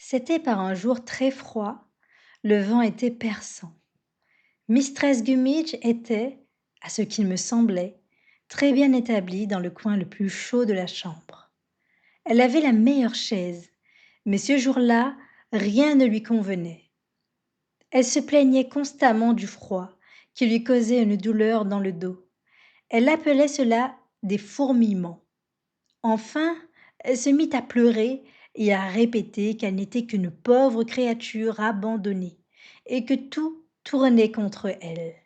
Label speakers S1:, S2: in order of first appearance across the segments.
S1: C'était par un jour très froid, le vent était perçant. Mistress Gummidge était, à ce qu'il me semblait, très bien établie dans le coin le plus chaud de la chambre. Elle avait la meilleure chaise, mais ce jour-là, rien ne lui convenait. Elle se plaignait constamment du froid, qui lui causait une douleur dans le dos. Elle appelait cela des fourmillements. Enfin, elle se mit à pleurer et à répéter qu'elle n'était qu'une pauvre créature abandonnée et que tout tournait contre elle.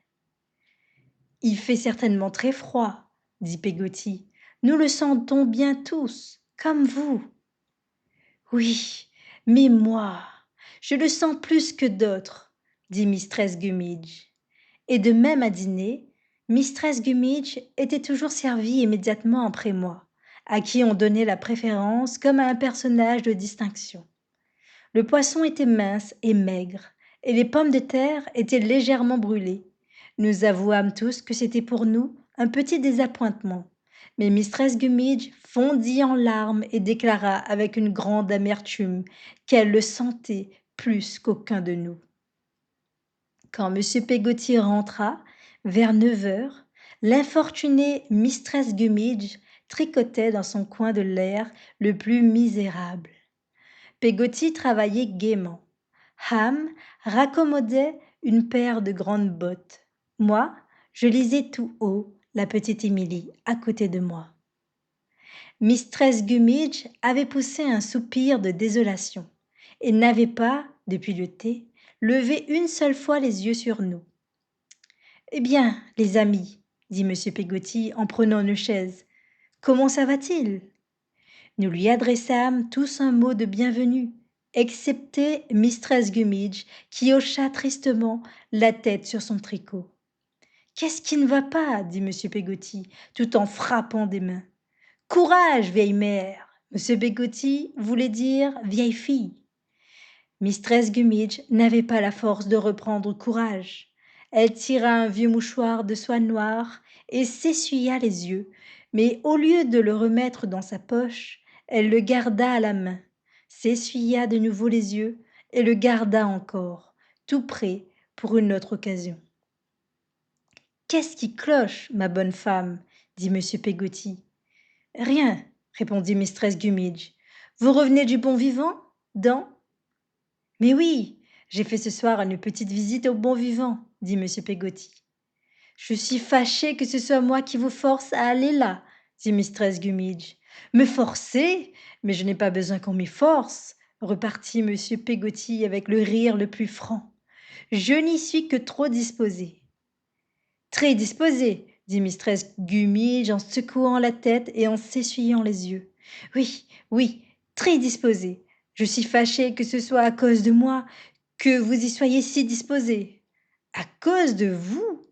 S1: Il fait certainement très froid, dit Peggotty. Nous le sentons bien tous, comme vous. Oui, mais moi, je le sens plus que d'autres, dit Mistress Gummidge. Et de même à dîner, Mistress Gummidge était toujours servie immédiatement après moi, à qui on donnait la préférence comme à un personnage de distinction. Le poisson était mince et maigre, et les pommes de terre étaient légèrement brûlées. Nous avouâmes tous que c'était pour nous un petit désappointement. Mais Mistress Gummidge fondit en larmes et déclara avec une grande amertume qu'elle le sentait plus qu'aucun de nous. Quand M. Peggotty rentra, vers 9 heures, l'infortunée Mistress Gummidge tricotait dans son coin de l'air le plus misérable. Peggotty travaillait gaiement. Ham raccommodait une paire de grandes bottes. Moi, je lisais tout haut la petite Émilie à côté de moi. Mistress Gummidge avait poussé un soupir de désolation et n'avait pas, depuis le thé, levé une seule fois les yeux sur nous. Eh bien, les amis, dit M. Peggotty en prenant une chaise, comment ça va-t-il? Nous lui adressâmes tous un mot de bienvenue, excepté Mistress Gummidge, qui hocha tristement la tête sur son tricot. Qu'est-ce qui ne va pas? Dit M. Peggotty, tout en frappant des mains. Courage, vieille mère! M. Peggotty voulait dire vieille fille. Mistress Gummidge n'avait pas la force de reprendre courage. Elle tira un vieux mouchoir de soie noire et s'essuya les yeux, mais au lieu de le remettre dans sa poche, elle le garda à la main, s'essuya de nouveau les yeux et le garda encore, tout prêt pour une autre occasion. Qu'est-ce qui cloche, ma bonne femme? Dit M. Peggotty. Rien, répondit Mistress Gummidge. Vous revenez du bon vivant? Dans? Mais oui, j'ai fait ce soir une petite visite au bon vivant, dit M. Peggotty. Je suis fâchée que ce soit moi qui vous force à aller là, dit Mistress Gummidge. Me forcer? Mais je n'ai pas besoin qu'on m'y force, repartit M. Peggotty avec le rire le plus franc. Je n'y suis que trop disposée. Très disposée, dit Mistress Gummidge en secouant la tête et en s'essuyant les yeux. Oui, oui, très disposée. Je suis fâchée que ce soit à cause de moi que vous y soyez si disposée. À cause de vous?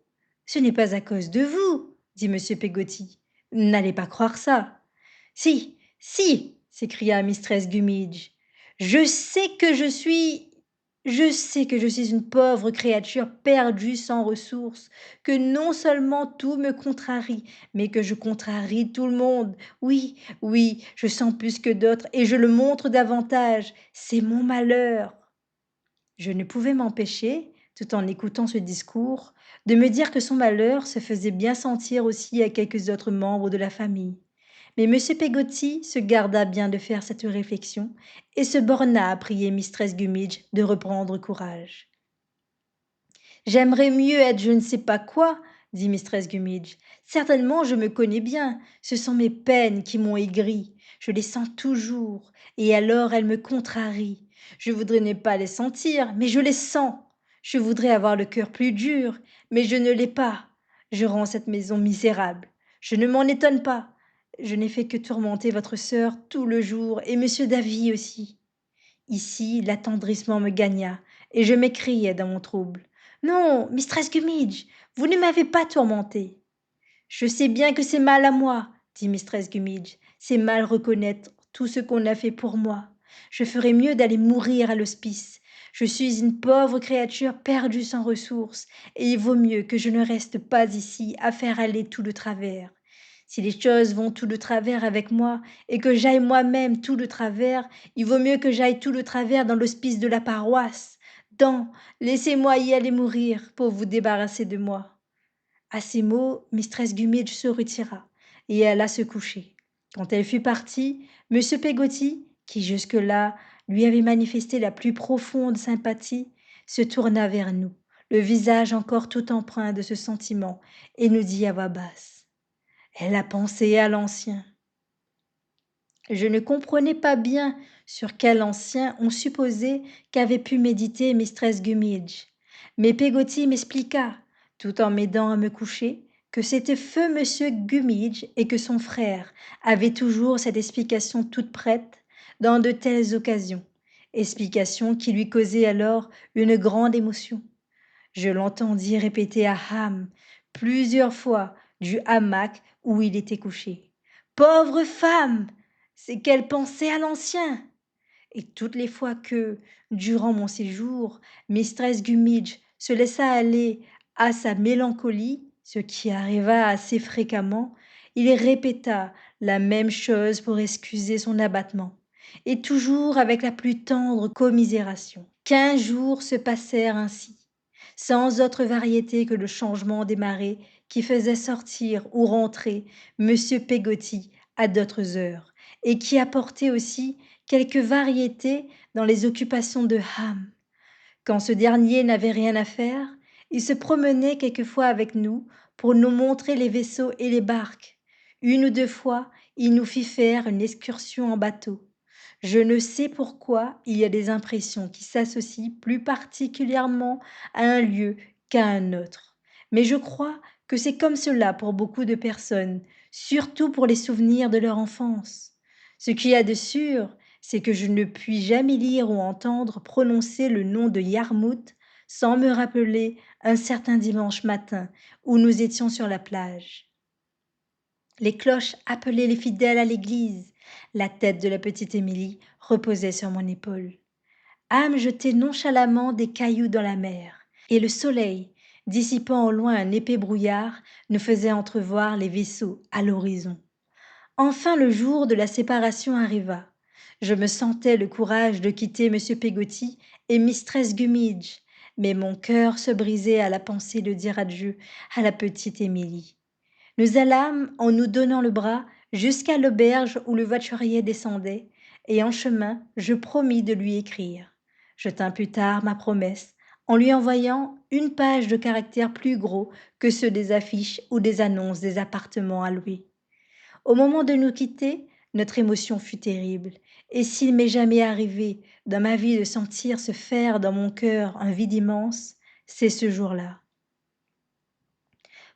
S1: Ce n'est pas à cause de vous, dit M. Peggotty. N'allez pas croire ça. Si, si, s'écria Mistress Gummidge. Je sais que je suis une pauvre créature perdue sans ressources, que non seulement tout me contrarie, mais que je contrarie tout le monde. Oui, oui, je sens plus que d'autres et je le montre davantage. C'est mon malheur. Je ne pouvais m'empêcher, tout en écoutant ce discours, de me dire que son malheur se faisait bien sentir aussi à quelques autres membres de la famille. Mais M. Peggotty se garda bien de faire cette réflexion et se borna à prier Mistress Gummidge de reprendre courage. J'aimerais mieux être je ne sais pas quoi, dit Mistress Gummidge. Certainement, je me connais bien. Ce sont mes peines qui m'ont aigrie. Je les sens toujours, et alors elles me contrarient. Je voudrais ne pas les sentir, mais je les sens. Je voudrais avoir le cœur plus dur, mais je ne l'ai pas. Je rends cette maison misérable. Je ne m'en étonne pas. Je n'ai fait que tourmenter votre sœur tout le jour, et monsieur Davy aussi. Ici, l'attendrissement me gagna, et je m'écriai dans mon trouble. Non, Mistress Gummidge, vous ne m'avez pas tourmentée. Je sais bien que c'est mal à moi, dit Mistress Gummidge. C'est mal reconnaître tout ce qu'on a fait pour moi. Je ferais mieux d'aller mourir à l'hospice. Je suis une pauvre créature perdue sans ressources, et il vaut mieux que je ne reste pas ici à faire aller tout le travers. Si les choses vont tout de travers avec moi et que j'aille moi-même tout de travers, il vaut mieux que j'aille tout de travers dans l'hospice de la paroisse. Dans, laissez-moi y aller mourir pour vous débarrasser de moi. À ces mots, mistress Gummidge se retira et alla se coucher. Quand elle fut partie, monsieur Peggotty, qui jusque-là lui avait manifesté la plus profonde sympathie, se tourna vers nous, le visage encore tout empreint de ce sentiment, et nous dit à voix basse: Elle a pensé à l'ancien. Je ne comprenais pas bien sur quel ancien on supposait qu'avait pu méditer mistress Gummidge, mais Peggotty m'expliqua, tout en m'aidant à me coucher, que c'était feu monsieur Gummidge et que son frère avait toujours cette explication toute prête dans de telles occasions, explication qui lui causait alors une grande émotion. Je l'entendis répéter à Ham plusieurs fois du hamac où il était couché: Pauvre femme! C'est qu'elle pensait à l'ancien! Et toutes les fois que, durant mon séjour, mistress Gummidge se laissa aller à sa mélancolie, ce qui arriva assez fréquemment, il répéta la même chose pour excuser son abattement, et toujours avec la plus tendre commisération. 15 jours se passèrent ainsi, sans autre variété que le changement des marées qui faisait sortir ou rentrer monsieur Peggotty à d'autres heures, et qui apportait aussi quelque variété dans les occupations de Ham. Quand ce dernier n'avait rien à faire, il se promenait quelquefois avec nous pour nous montrer les vaisseaux et les barques. Une ou deux fois, il nous fit faire une excursion en bateau. Je ne sais pourquoi il y a des impressions qui s'associent plus particulièrement à un lieu qu'à un autre. Mais je crois que c'est comme cela pour beaucoup de personnes, surtout pour les souvenirs de leur enfance. Ce qu'il y a de sûr, c'est que je ne puis jamais lire ou entendre prononcer le nom de Yarmouth sans me rappeler un certain dimanche matin où nous étions sur la plage. Les cloches appelaient les fidèles à l'église. La tête de la petite Émilie reposait sur mon épaule. Ham jetait nonchalamment des cailloux dans la mer, et le soleil, dissipant au loin un épais brouillard, nous faisait entrevoir les vaisseaux à l'horizon. Enfin le jour de la séparation arriva. Je me sentais le courage de quitter monsieur Peggotty et mistress Gummidge, mais mon cœur se brisait à la pensée de dire adieu à la petite Émilie. Nous allâmes, en nous donnant le bras, jusqu'à l'auberge où le voiturier descendait, et en chemin, je promis de lui écrire. Je tins plus tard ma promesse, en lui envoyant une page de caractères plus gros que ceux des affiches ou des annonces des appartements à louer. Au moment de nous quitter, notre émotion fut terrible, et s'il m'est jamais arrivé dans ma vie de sentir se faire dans mon cœur un vide immense, c'est ce jour-là.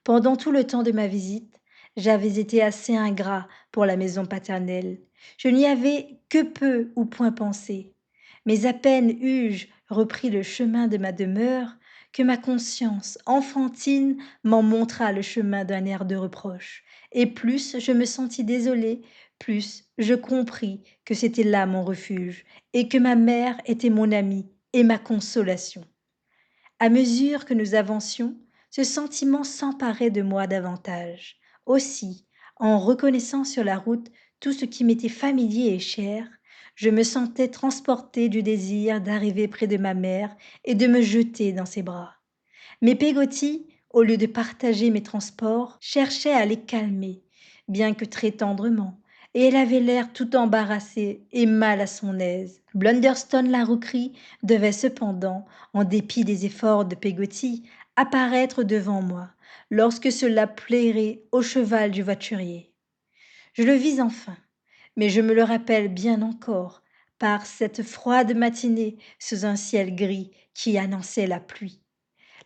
S1: Pendant tout le temps de ma visite, j'avais été assez ingrat pour la maison paternelle. Je n'y avais que peu ou point pensé. Mais à peine eus-je repris le chemin de ma demeure que ma conscience enfantine m'en montra le chemin d'un air de reproche. Et plus je me sentis désolée, plus je compris que c'était là mon refuge, et que ma mère était mon amie et ma consolation. À mesure que nous avancions, ce sentiment s'emparait de moi davantage. Aussi, en reconnaissant sur la route tout ce qui m'était familier et cher, je me sentais transportée du désir d'arriver près de ma mère et de me jeter dans ses bras. Mais Peggotty, au lieu de partager mes transports, cherchait à les calmer, bien que très tendrement, et elle avait l'air tout embarrassée et mal à son aise. Blunderstone la rouquerie devait cependant, en dépit des efforts de Peggotty, apparaître devant moi, lorsque cela plairait au cheval du voiturier. Je le vis enfin, mais je me le rappelle bien encore, par cette froide matinée sous un ciel gris qui annonçait la pluie.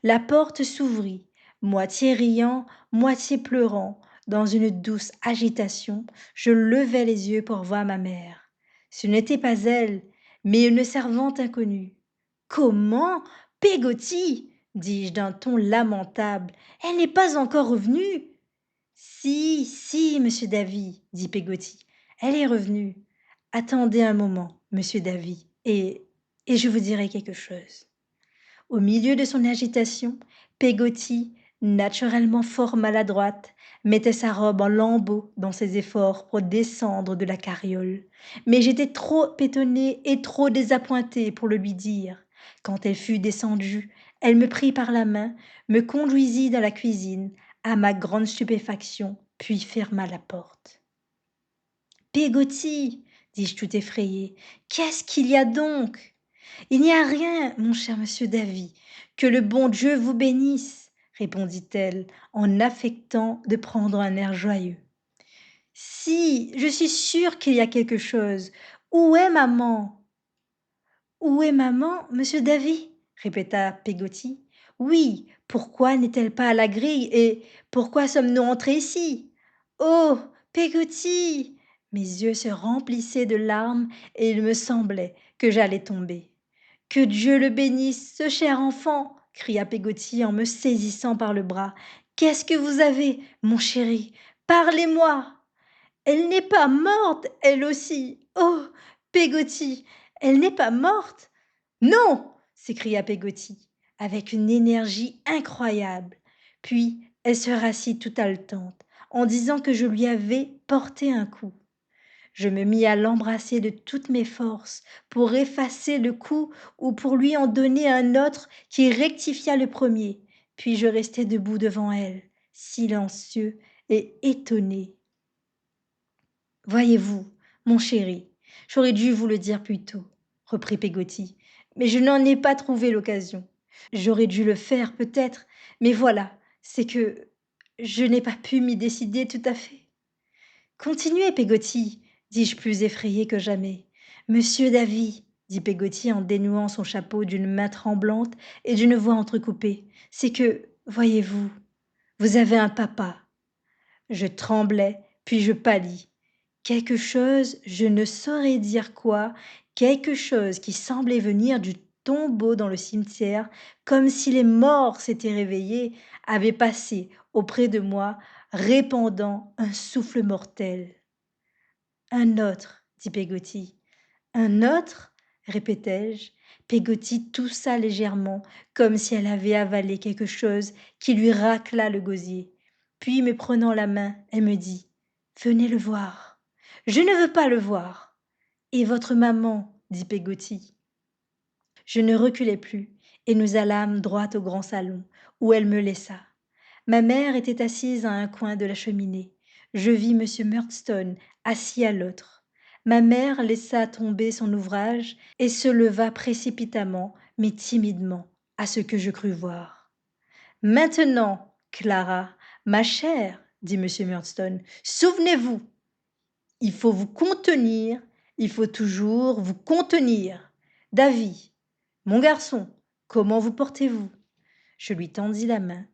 S1: La porte s'ouvrit, moitié riant, moitié pleurant, dans une douce agitation, je levai les yeux pour voir ma mère. Ce n'était pas elle, mais une servante inconnue. Comment? Peggotty, dis-je d'un ton lamentable, elle n'est pas encore revenue. Si, si, monsieur Davy, dit Peggotty, elle est revenue. Attendez un moment, monsieur Davy, et je vous dirai quelque chose. Au milieu de son agitation, Peggotty naturellement fort maladroite, mettait sa robe en lambeaux dans ses efforts pour descendre de la carriole. Mais j'étais trop étonnée et trop désappointée pour le lui dire. Quand elle fut descendue, elle me prit par la main, me conduisit dans la cuisine, à ma grande stupéfaction, puis ferma la porte. Peggotty, dis-je tout effrayée, qu'est-ce qu'il y a donc? Il n'y a rien, mon cher monsieur Davy. Que le bon Dieu vous bénisse, répondit-elle en affectant de prendre un air joyeux. Si, je suis sûre qu'il y a quelque chose. Où est maman? Où est maman, monsieur Davy? Répéta Peggotty. Oui, pourquoi n'est-elle pas à la grille et pourquoi sommes-nous entrés ici? Oh, Peggotty! Mes yeux se remplissaient de larmes et il me semblait que j'allais tomber. Que Dieu le bénisse, ce cher enfant! Cria Peggotty en me saisissant par le bras. Qu'est-ce que vous avez, mon chéri? Parlez-moi! Elle n'est pas morte, elle aussi. Oh, Peggotty, elle n'est pas morte? Non! S'écria Peggotty, avec une énergie incroyable. Puis elle se rassit tout haletante, en disant que je lui avais porté un coup. Je me mis à l'embrasser de toutes mes forces pour effacer le coup ou pour lui en donner un autre qui rectifia le premier. Puis je restai debout devant elle, silencieux et étonné. Voyez-vous, mon chéri, j'aurais dû vous le dire plus tôt, reprit Peggotty, mais je n'en ai pas trouvé l'occasion. J'aurais dû le faire peut-être, mais voilà, c'est que je n'ai pas pu m'y décider tout à fait. Continuez, Peggotty, dis-je plus effrayée que jamais. Monsieur Davy, dit Peggotty en dénouant son chapeau d'une main tremblante et d'une voix entrecoupée, c'est que, voyez-vous, vous avez un papa. Je tremblai, puis je pâlis. Quelque chose, je ne saurais dire quoi, quelque chose qui semblait venir du tombeau dans le cimetière, comme si les morts s'étaient réveillés, avait passé auprès de moi, répandant un souffle mortel. Un autre, dit Peggotty. Un autre? Répétai-je. Peggotty toussa légèrement, comme si elle avait avalé quelque chose qui lui racla le gosier. Puis, me prenant la main, elle me dit: Venez le voir. Je ne veux pas le voir. Et votre maman? Dit Peggotty. Je ne reculai plus, et nous allâmes droit au grand salon, où elle me laissa. Ma mère était assise à un coin de la cheminée. Je vis M. Murdstone assis à l'autre. Ma mère laissa tomber son ouvrage et se leva précipitamment, mais timidement, à ce que je crus voir. Maintenant, Clara, ma chère, dit M. Murdstone, souvenez-vous, il faut vous contenir, il faut toujours vous contenir. Davy, mon garçon, comment vous portez-vous? Je lui tendis la main.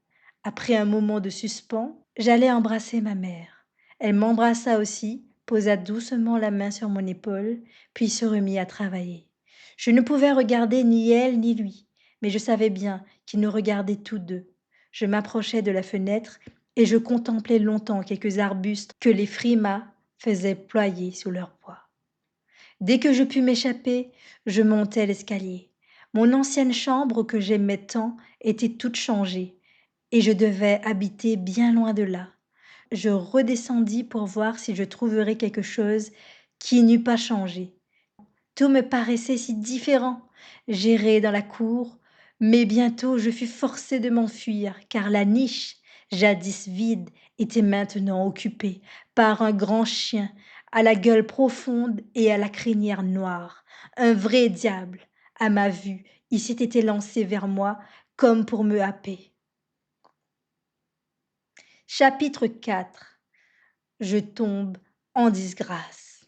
S1: Après un moment de suspens, j'allais embrasser ma mère. Elle m'embrassa aussi, posa doucement la main sur mon épaule, puis se remit à travailler. Je ne pouvais regarder ni elle ni lui, mais je savais bien qu'ils nous regardaient tous deux. Je m'approchai de la fenêtre et je contemplai longtemps quelques arbustes que les frimas faisaient ployer sous leur poids. Dès que je pus m'échapper, je montai l'escalier. Mon ancienne chambre que j'aimais tant était toute changée, et je devais habiter bien loin de là. Je redescendis pour voir si je trouverais quelque chose qui n'eût pas changé. Tout me paraissait si différent. J'errai dans la cour, mais bientôt je fus forcée de m'enfuir, car la niche, jadis vide, était maintenant occupée par un grand chien à la gueule profonde et à la crinière noire. Un vrai diable, à ma vue, il s'était élancé vers moi comme pour me happer. Chapitre 4. Je tombe en disgrâce.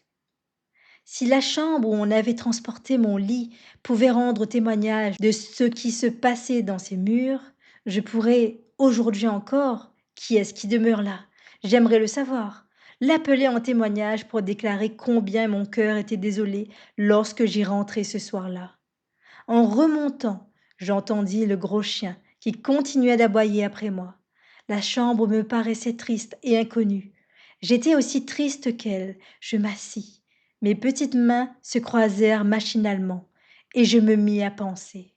S1: Si la chambre où on avait transporté mon lit pouvait rendre témoignage de ce qui se passait dans ces murs, je pourrais, aujourd'hui encore, qui est-ce qui demeure là? J'aimerais le savoir. L'appeler en témoignage pour déclarer combien mon cœur était désolé lorsque j'y rentrai ce soir-là. En remontant, j'entendis le gros chien qui continuait d'aboyer après moi. La chambre me paraissait triste et inconnue. J'étais aussi triste qu'elle. Je m'assis. Mes petites mains se croisèrent machinalement et je me mis à penser.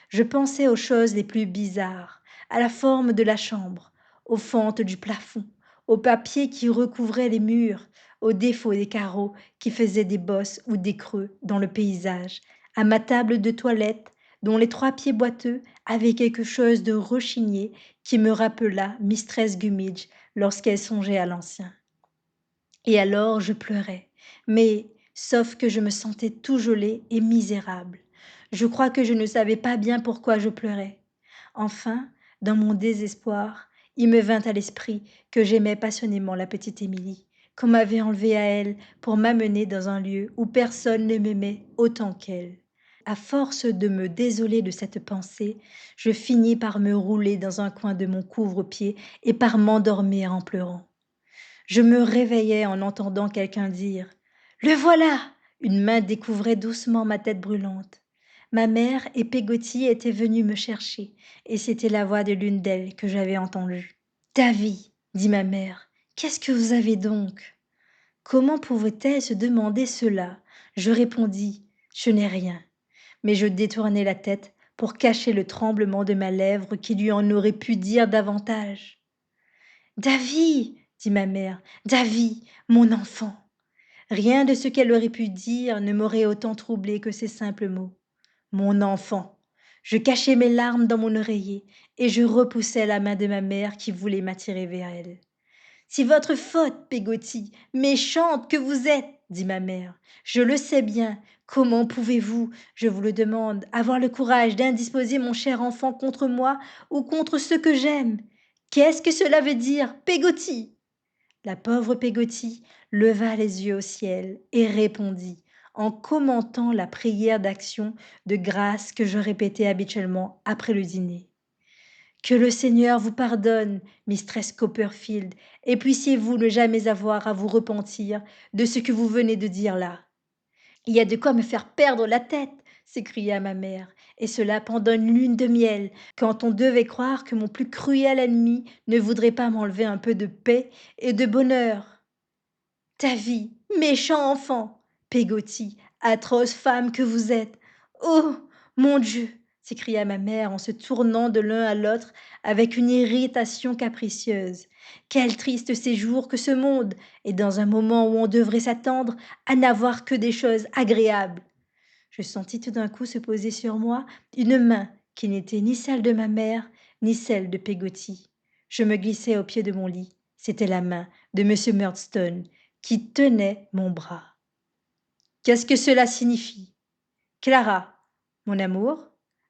S1: Je pensais aux choses les plus bizarres, à la forme de la chambre, aux fentes du plafond, aux papiers qui recouvraient les murs, aux défauts des carreaux qui faisaient des bosses ou des creux dans le paysage, à ma table de toilette dont les trois pieds boiteux avaient quelque chose de rechigné qui me rappela mistress Gummidge lorsqu'elle songeait à l'ancien. Et alors je pleurais, mais sauf que je me sentais tout gelé et misérable. Je crois que je ne savais pas bien pourquoi je pleurais. Enfin, dans mon désespoir, il me vint à l'esprit que j'aimais passionnément la petite Émilie, qu'on m'avait enlevée à elle pour m'amener dans un lieu où personne ne m'aimait autant qu'elle. À force de me désoler de cette pensée, je finis par me rouler dans un coin de mon couvre-pied et par m'endormir en pleurant. Je me réveillais en entendant quelqu'un dire: «Le voilà!» Une main découvrait doucement ma tête brûlante. Ma mère et Peggotty étaient venues me chercher, et c'était la voix de l'une d'elles que j'avais entendue. «Davy!» dit ma mère, «qu'est-ce que vous avez donc?» Comment pouvait-elle se demander cela? Je répondis: «Je n'ai rien», mais je détournai la tête pour cacher le tremblement de ma lèvre qui lui en aurait pu dire davantage. «Davy!» dit ma mère, «Davy, mon enfant!» Rien de ce qu'elle aurait pu dire ne m'aurait autant troublé que ces simples mots. Mon enfant. Je cachai mes larmes dans mon oreiller et je repoussai la main de ma mère qui voulait m'attirer vers elle. C'est votre faute, Peggotty, méchante que vous êtes, dit ma mère. Je le sais bien. Comment pouvez-vous, je vous le demande, avoir le courage d'indisposer mon cher enfant contre moi ou contre ceux que j'aime? Qu'est-ce que cela veut dire, Peggotty? La pauvre Peggotty leva les yeux au ciel et répondit, en commentant la prière d'action de grâce que je répétais habituellement après le dîner. Que le Seigneur vous pardonne, mistress Copperfield, et puissiez-vous ne jamais avoir à vous repentir de ce que vous venez de dire là. Il y a de quoi me faire perdre la tête, s'écria ma mère, et cela pendant une lune de miel, quand on devait croire que mon plus cruel ennemi ne voudrait pas m'enlever un peu de paix et de bonheur. Ta vie, méchant enfant, Peggotty, atroce femme que vous êtes. Oh, mon Dieu, s'écria ma mère en se tournant de l'un à l'autre avec une irritation capricieuse. Quel triste séjour que ce monde, et dans un moment où on devrait s'attendre à n'avoir que des choses agréables. Je sentis tout d'un coup se poser sur moi une main qui n'était ni celle de ma mère, ni celle de Peggotty. Je me glissai au pied de mon lit. C'était la main de M. Murdstone qui tenait mon bras. Qu'est-ce que cela signifie? Clara, mon amour,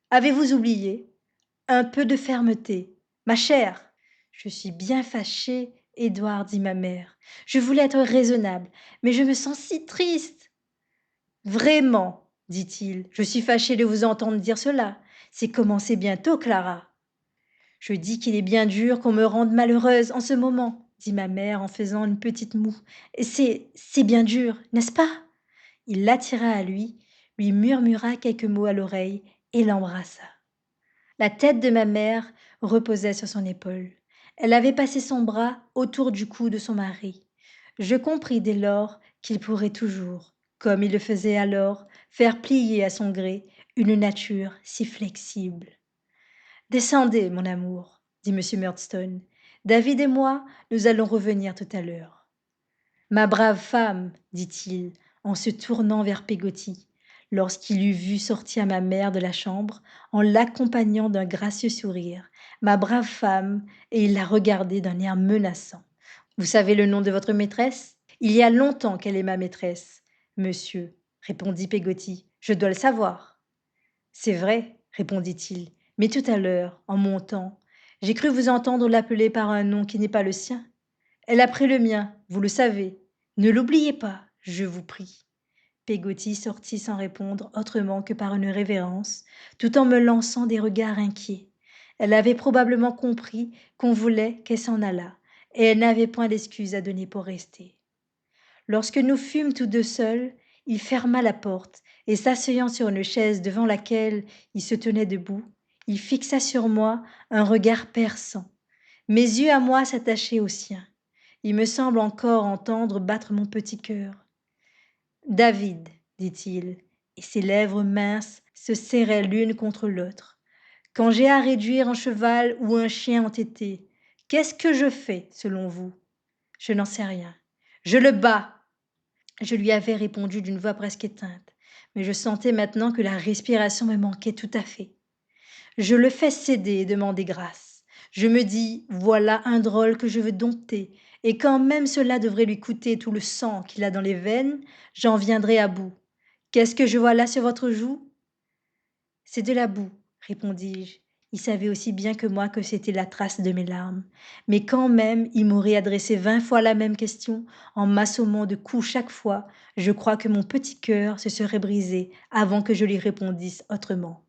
S1: avez-vous oublié? Un peu de fermeté. Ma chère, je suis bien fâchée, Édouard, dit ma mère. Je voulais être raisonnable, mais je me sens si triste. Vraiment, dit-il, je suis fâché de vous entendre dire cela. C'est commencer bientôt, Clara. Je dis qu'il est bien dur qu'on me rende malheureuse en ce moment, dit ma mère en faisant une petite moue. Et c'est bien dur, n'est-ce pas? Il l'attira à lui murmura quelques mots à l'oreille et l'embrassa. La tête de ma mère reposait sur son épaule. Elle avait passé son bras autour du cou de son mari. Je compris dès lors qu'il pourrait toujours, comme il le faisait alors, faire plier à son gré une nature si flexible. Descendez, mon amour, dit M. Murdstone. David et moi, nous allons revenir tout à l'heure. Ma brave femme, dit-il, en se tournant vers Peggotty, lorsqu'il eut vu sortir ma mère de la chambre, en l'accompagnant d'un gracieux sourire. Ma brave femme, et il la regardait d'un air menaçant. Vous savez le nom de votre maîtresse? Il y a longtemps qu'elle est ma maîtresse. Monsieur, répondit Peggotty, je dois le savoir. C'est vrai, répondit-il, mais tout à l'heure, en montant, j'ai cru vous entendre l'appeler par un nom qui n'est pas le sien. Elle a pris le mien, vous le savez. Ne l'oubliez pas, je vous prie. Peggotty sortit sans répondre autrement que par une révérence, tout en me lançant des regards inquiets. Elle avait probablement compris qu'on voulait qu'elle s'en allât, et elle n'avait point d'excuse à donner pour rester. Lorsque nous fûmes tous deux seuls, il ferma la porte, et s'asseyant sur une chaise devant laquelle il se tenait debout, il fixa sur moi un regard perçant. Mes yeux à moi s'attachaient aux siens. Il me semble encore entendre battre mon petit cœur. David, dit-il, et ses lèvres minces se serraient l'une contre l'autre. Quand j'ai à réduire un cheval ou un chien entêté, qu'est-ce que je fais, selon vous? Je n'en sais rien. Je le bats. Je lui avais répondu d'une voix presque éteinte, mais je sentais maintenant que la respiration me manquait tout à fait. Je le fais céder et demander grâce. Je me dis, voilà un drôle que je veux dompter, et quand même cela devrait lui coûter tout le sang qu'il a dans les veines, j'en viendrai à bout. Qu'est-ce que je vois là sur votre joue? C'est de la boue, répondis-je. Il savait aussi bien que moi que c'était la trace de mes larmes. Mais quand même, il m'aurait adressé 20 fois la même question, en m'assommant de coups chaque fois, je crois que mon petit cœur se serait brisé avant que je lui répondisse autrement.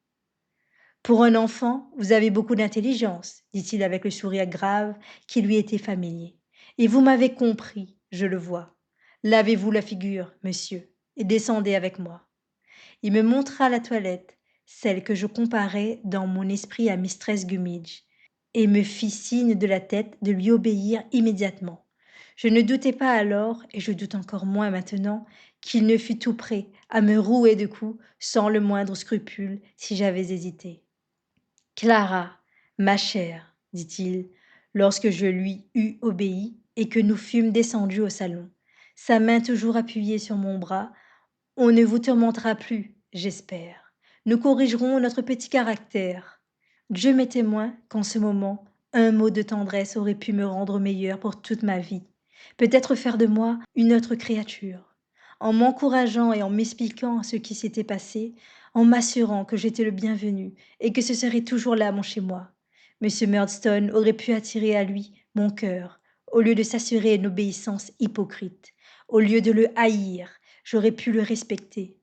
S1: Pour un enfant, vous avez beaucoup d'intelligence, dit-il avec le sourire grave qui lui était familier. Et vous m'avez compris, je le vois. Lavez-vous la figure, monsieur, et descendez avec moi. Il me montra la toilette, celle que je comparais dans mon esprit à Mistress Gummidge, et me fit signe de la tête de lui obéir immédiatement. Je ne doutais pas alors, et je doute encore moins maintenant, qu'il ne fût tout prêt à me rouer de coups sans le moindre scrupule si j'avais hésité. Clara, ma chère, dit-il, lorsque je lui eus obéi et que nous fûmes descendus au salon, sa main toujours appuyée sur mon bras, on ne vous tourmentera plus, j'espère. Nous corrigerons notre petit caractère. Dieu m'est témoin qu'en ce moment, un mot de tendresse aurait pu me rendre meilleure pour toute ma vie, peut-être faire de moi une autre créature. En m'encourageant et en m'expliquant ce qui s'était passé, en m'assurant que j'étais le bienvenu et que ce serait toujours là mon chez-moi, M. Murdstone aurait pu attirer à lui mon cœur, au lieu de s'assurer une obéissance hypocrite. Au lieu de le haïr, j'aurais pu le respecter.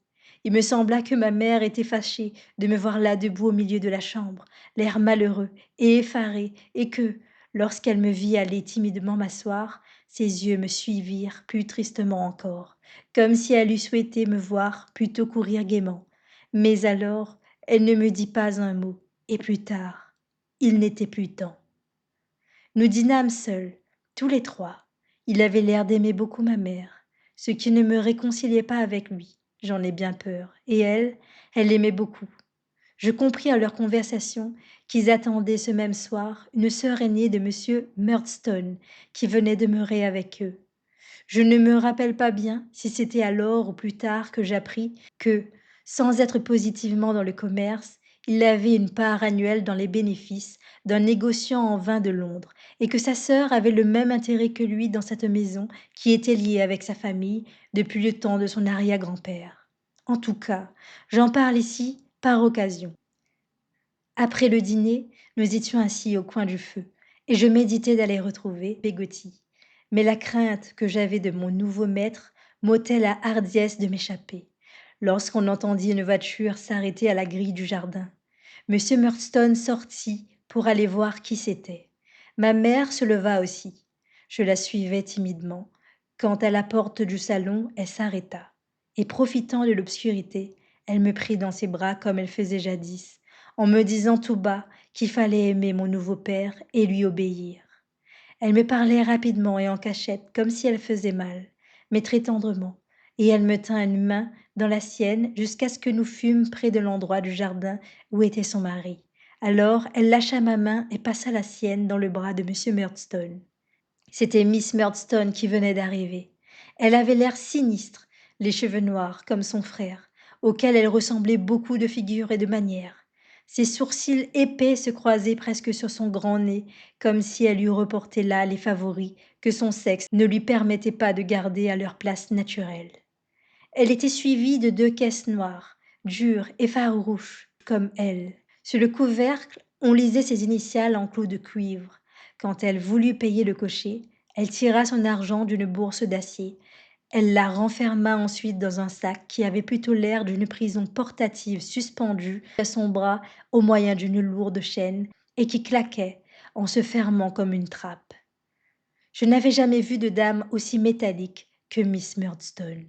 S1: Il me sembla que ma mère était fâchée de me voir là debout au milieu de la chambre, l'air malheureux et effaré, et que, lorsqu'elle me vit aller timidement m'asseoir, ses yeux me suivirent plus tristement encore, comme si elle eût souhaité me voir plutôt courir gaiement. Mais alors, elle ne me dit pas un mot, et plus tard, il n'était plus temps. Nous dînâmes seuls, tous les trois. Il avait l'air d'aimer beaucoup ma mère, ce qui ne me réconciliait pas avec lui, j'en ai bien peur, et elle l'aimait beaucoup. Je compris à leur conversation qu'ils attendaient ce même soir une sœur aînée de M. Murdstone qui venait demeurer avec eux. Je ne me rappelle pas bien si c'était alors ou plus tard que j'appris que, sans être positivement dans le commerce, il avait une part annuelle dans les bénéfices d'un négociant en vin de Londres, et que sa sœur avait le même intérêt que lui dans cette maison qui était liée avec sa famille depuis le temps de son arrière-grand-père. En tout cas, j'en parle ici par occasion. Après le dîner, nous étions assis au coin du feu, et je méditais d'aller retrouver Peggotty. Mais la crainte que j'avais de mon nouveau maître m'ôtait la hardiesse de m'échapper, lorsqu'on entendit une voiture s'arrêter à la grille du jardin. Monsieur Murdstone sortit pour aller voir qui c'était. Ma mère se leva aussi. Je la suivais timidement. Quand à la porte du salon, elle s'arrêta, et profitant de l'obscurité, elle me prit dans ses bras comme elle faisait jadis, en me disant tout bas qu'il fallait aimer mon nouveau père et lui obéir. Elle me parlait rapidement et en cachette, comme si elle faisait mal, mais très tendrement, et elle me tint une main dans la sienne jusqu'à ce que nous fûmes près de l'endroit du jardin où était son mari. Alors elle lâcha ma main et passa la sienne dans le bras de M. Murdstone. C'était Miss Murdstone qui venait d'arriver. Elle avait l'air sinistre, les cheveux noirs comme son frère, auquel elle ressemblait beaucoup de figure et de manière. Ses sourcils épais se croisaient presque sur son grand nez, comme si elle eût reporté là les favoris que son sexe ne lui permettait pas de garder à leur place naturelle. Elle était suivie de 2 caisses noires, dures et farouches comme elle. Sur le couvercle, on lisait ses initiales en clous de cuivre. Quand elle voulut payer le cocher, elle tira son argent d'une bourse d'acier. Elle la renferma ensuite dans un sac qui avait plutôt l'air d'une prison portative suspendue à son bras au moyen d'une lourde chaîne et qui claquait en se fermant comme une trappe. Je n'avais jamais vu de dame aussi métallique que Miss Murdstone.